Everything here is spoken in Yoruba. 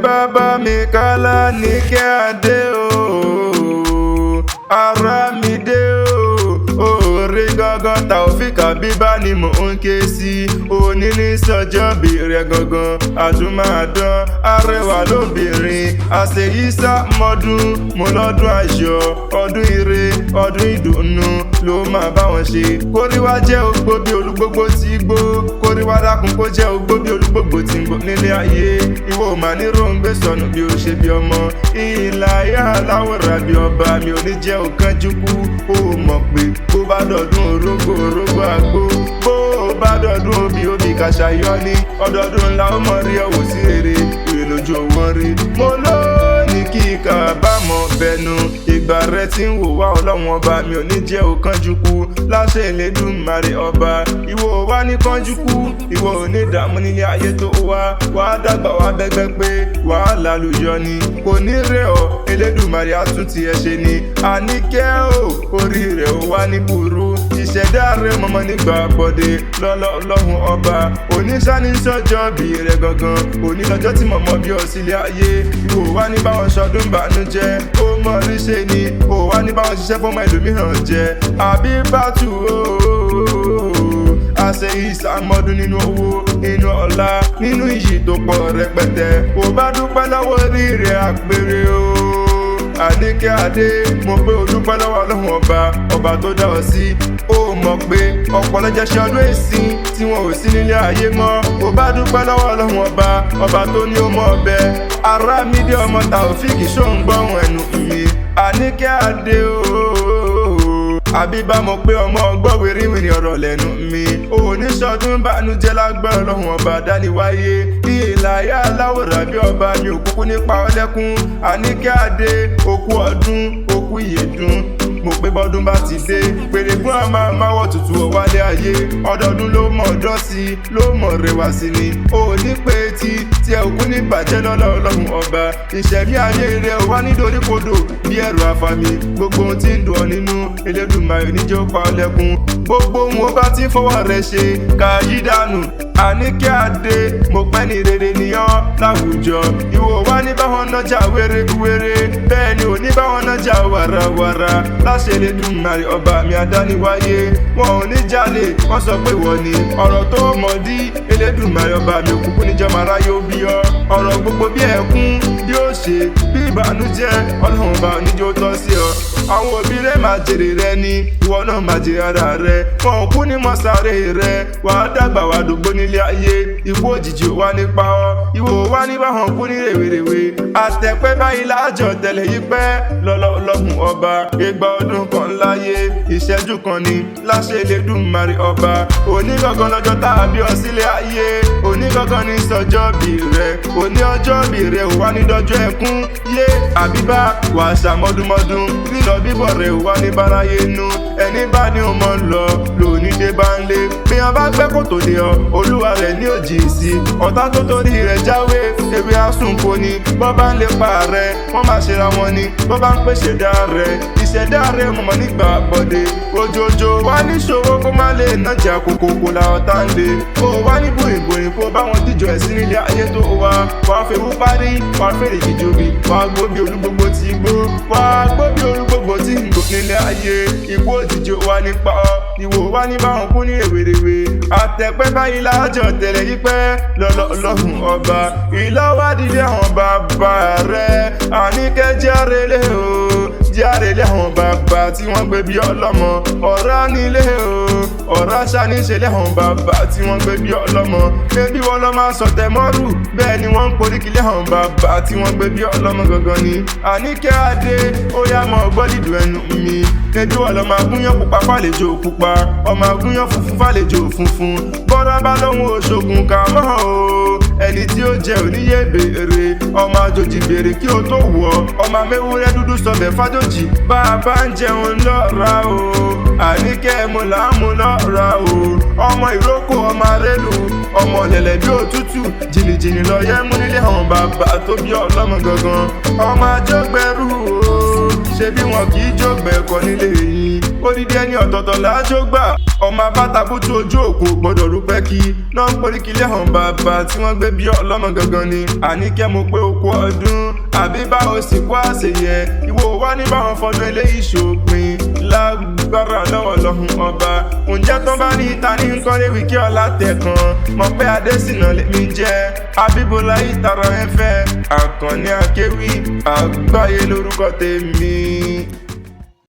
bàbá mi kálá ní kí adé o ara mi dé o orí gangan Taofik Abiba ni mò ń ké sí òní ní sọjọ́bí rẹ̀ gangan àdúmàdán arẹwà lóbìnrin àṣeyísá mọ́dún mo lọ́dún ayọ̀ ọdún ire ọdún ìdùnnú ló máa bá wọn ṣe kóríwá jẹ́ ogbó bí olúgbógbó tí gbó kóríwá dákun kó jẹ́ ogbó bí olúgbógbó tí ń gbó nílé ayé ìwọ mà ní ròǹgbé sọnù bí ó ṣe bí ọmọ ìlàyà aláwòrán bí ọba mi ò ní jẹ́ òkánjúkú ó mọ̀ pé bó bá dọ̀dún orógbó orógbó àgbo bó bá dọ̀dún obì kàṣàyọ́ ní ọdọọdún ńlá ó mọ̀ rí ọ̀wọ̀ sí rere ìrè lójú wọn rí mo lónìí kí kábàámọ̀ bẹnu ìgbà rẹ tí ń wò wá ọlọ́run ọba mi ò ní jẹ́ òkánjúkú láṣẹ Elédùmarè ọba ìwọ wá ní kánjúkú ìwọ ò ní dààmú nílé ayé tó wá dàgbà wá bẹ́gbẹ́ pé wàhálà lùyọ ni kò ní rẹ̀ ọ́ Elédùmarè á tún tiẹ̀ ṣe ni àníkẹ́ ò orí rẹ̀ ò wá ní burú ìṣẹ̀dá rẹ̀ mọ́mọ́ nígbà bọ́dé lọ́lọ́run ọba oníṣàní sọ́jọ́bí rẹ̀ gangan òní lọ́jọ́ tí mọ̀mọ́ bí ọ sílé ayé ìwọ wá ní báwọn ṣọdún bànújẹ́ ó mọ̀ rí ṣe ni ó wá ní báwọn ṣiṣẹ́ fọ́mọ ẹlòmíràn jẹ́ Àbíbátù àṣẹ ìsàmọ́dún nínú owó nínú ọlá nínú iyì tó pọ̀ rẹpẹtẹ ó bá dúpẹ́ lọ́wọ́ orí rẹ̀ àpèrè o àníkẹ́ adé mo pé o dúpẹ́ lọ́wọ́ ọlọ́run ọba tó dá ọ sí ó mọ̀ pé ọ̀pọ̀lọ́ jẹ́ ṣe ọdún èsì tí wọn ò sí nílé ayé mọ́ ó bá dúpẹ́ lọ́wọ́ ọlọ́run ọba tó ní ó mọ̀ ọbẹ̀ ara mi dé ọmọ Taofik ṣó ń gbọ́hùn ẹnu mi àníkẹ́ adé Àbíbá mo pé ọmọ ọgbọ́ wìrìwìrì ọ̀rọ̀ lẹ́nu mi oníṣọdún bànújẹ́ lágbára ọlọ́run ọba dáníwáyé ìlàyà aláwòrán bí ọba mi òkúkú nípa ọlẹ́kún àníkẹ́ adé okú ọdún okú ìyèdún mo pé bọ́dún bá ti dé pèrègùn àmà máwọ̀ tutù ọ̀wálé ayé ọdọọdún ló mọ̀ ọdọ́ sí ló mọ̀ rẹwà sí ni òní pé tí ẹ òkú ní bàjẹ́ lọ́lọ́ ọlọ́run ọba ìṣẹ̀mí ayé rẹ̀ wá nítorí kodò bí ẹ̀rọ àfàmì gbogbo ohun tí ń dùn ọ́ nínú Elédùmarè níjẹ́ ó pa ọ́ lẹ́kún gbogbo ohun ó bá ti fọwọ́ rẹ̀ ṣe ká yí dànù àníkẹ́ adé mo pẹ́ ní rere nìyàn láwùjọ ìwọ wá ní báwọn nájà wérewére bẹ́ẹ̀ ni ò ní báwọn nájà wàràwàrà láṣẹ Elédùmarè ọba mi adániwáyé wọn ò ní jalè wọ́n sọ pé wọ́n ní ọ̀rọ̀ tó mọ̀ dí Elédùmarè ọba mi òkùnkùn níjọba aráyé ó bí ọ ọ̀rọ̀ gbogbo bí ẹkún bí ó ṣe bí ìbànújẹ́ ọlọ́run ọba oníjó tọ́ sí ọ àwọn òbí rẹ máa jèrè rẹ ni ìwọ náà máa jèrè ara rẹ wọn ò kú ní mọ́sáré rẹ wàá dàgbà wàá dògbó nílé ayé ikú òjijì ò wá nípa ọ ìwọ wá ní báwọn kú ní rèwerèwe àtẹ̀pẹ́ báyìí láàjọ tẹ̀lé yí pẹ́ lọ́lọ́run ọba ìgbà ọdún kan láyé ìṣẹ́jú kan ni láṣẹ Elédùmarè ọba òní gangan lọ́jọ́ tá a bí ọ sílé ayé òní gangan ní sọjọ́bí rẹ òní ọjọ́bí rẹ ò wá ní dọjọ́ ẹkún yé Àbíbá wàá ṣàmọ́dúnmọ́dún lílọ bíbọ̀ rẹ̀ wá ní báráyé nú ẹni bá ní o mọ̀ lọ lóní dé bá ń lé bí wọn bá gbẹ́ kòtò lé ọ olúwa rẹ̀ ní òjì sí ọ̀tá tó torí rẹ̀ jáwé ewé àsùnfò ni bọ́ bá ń lépa rẹ̀ wọ́n máa ṣera wọn ni bọ́ bá ń pèsè dá rẹ̀ ìṣẹ̀dá rẹ̀ mọ̀mọ́ nígbà bọ̀dé òjòjò wá ní ṣòro kó má lè nájà kòkòkò la ọ̀tá ń lé kó wá ní bòyìnbòyìn kó bá wọn díjọ ẹ̀sìn nílé ayé tó wá wàá fẹ́wú parí wàá fèrè ìjòbi wàá gbó bí olúgbogbo ti gbó wàá gbó bí olúgbogbo ti ń gbó nílé ayé ikú òjijì wá nípa ọ ìwò wá ní báwọn kú ní rèwerèwe àtẹ̀pẹ́ báyìí láàjọ tẹ̀lé yípẹ́ lọ́lọ́run ọba ìlọ́wádìí àwọn bàbá rẹ̀ àníkẹ́ járelé o járelé àwọn bàbá tí wọ́n gbé bí ọlọ́mọ ọ̀rá nílé o ọ̀rá ṣàníṣe lẹ́hàn bàbá tí wọ́n gbé bí ọlọ́mọ bébí wọ́n lọ́ máa sọ̀tẹ̀ mọ́rù bẹ́ẹ̀ ni wọ́n ń poríkì lẹ́hàn bàbá tí wọ́n gbé bí ọlọ́mọ gangan ni àníkẹ́ adé ó yá mọ́ gbọ́dìdù ẹnu mi bébí wọ́n lọ́ máa gúnyán pupa fàlejò pupa ọmọ agúnyán funfun fàlejò funfun bọ́dọ̀ bá lóhun òṣogùn kà mọ́ o ẹni tí ó jẹ òníyé béèrè ọmọ àjòjì béèrè kí o tó wọ̀ ọmọ amẹ́wúrẹ́ dúdú sọbẹ̀ fájòjì bá a bá ń jẹun lọ́ra o àníkẹ́ mo là ń mu lọ́ra o ọmọ ìrókò ọmọ arélù ọmọ lẹ̀lẹ̀ bí òtútù jìnnìjìnnì lọ yẹ mú nílé àwọn bàbá tó bí ọlọ́mọ gangan ọmọ àjọgbẹ́rù o ṣe bí wọn kì í jógbẹ́ ẹ̀kọ́ nílé yìí odidi ẹni ọ̀tọ̀ọ̀tọ̀ lájó gbà ọmọ abátabútú ojú òkú gbọdọ̀ rúpẹ́ kí náà ń poríkì lẹ́hàn bàbá tí wọ́n gbé bí ọlọ́mọ gangan ni Àníkẹ́ mo pé okú ọdún àbí báwo sì kó àṣeyẹ ìwọ wá ní báwọn fọdún eléyìí ṣòpin lágbára lọ́wọ́ lọ́hùn ọba ǹjẹ́ tó bá ní ìta ní nǹkan léwu kí ọlá tẹ̀ kan mọ̀ pé Adésínà lèmi jẹ́ Abíbọ́lá ìtara ẹ̀fẹ́ Àkànní Akéwì Àgbáyé lórúkọ tèmi.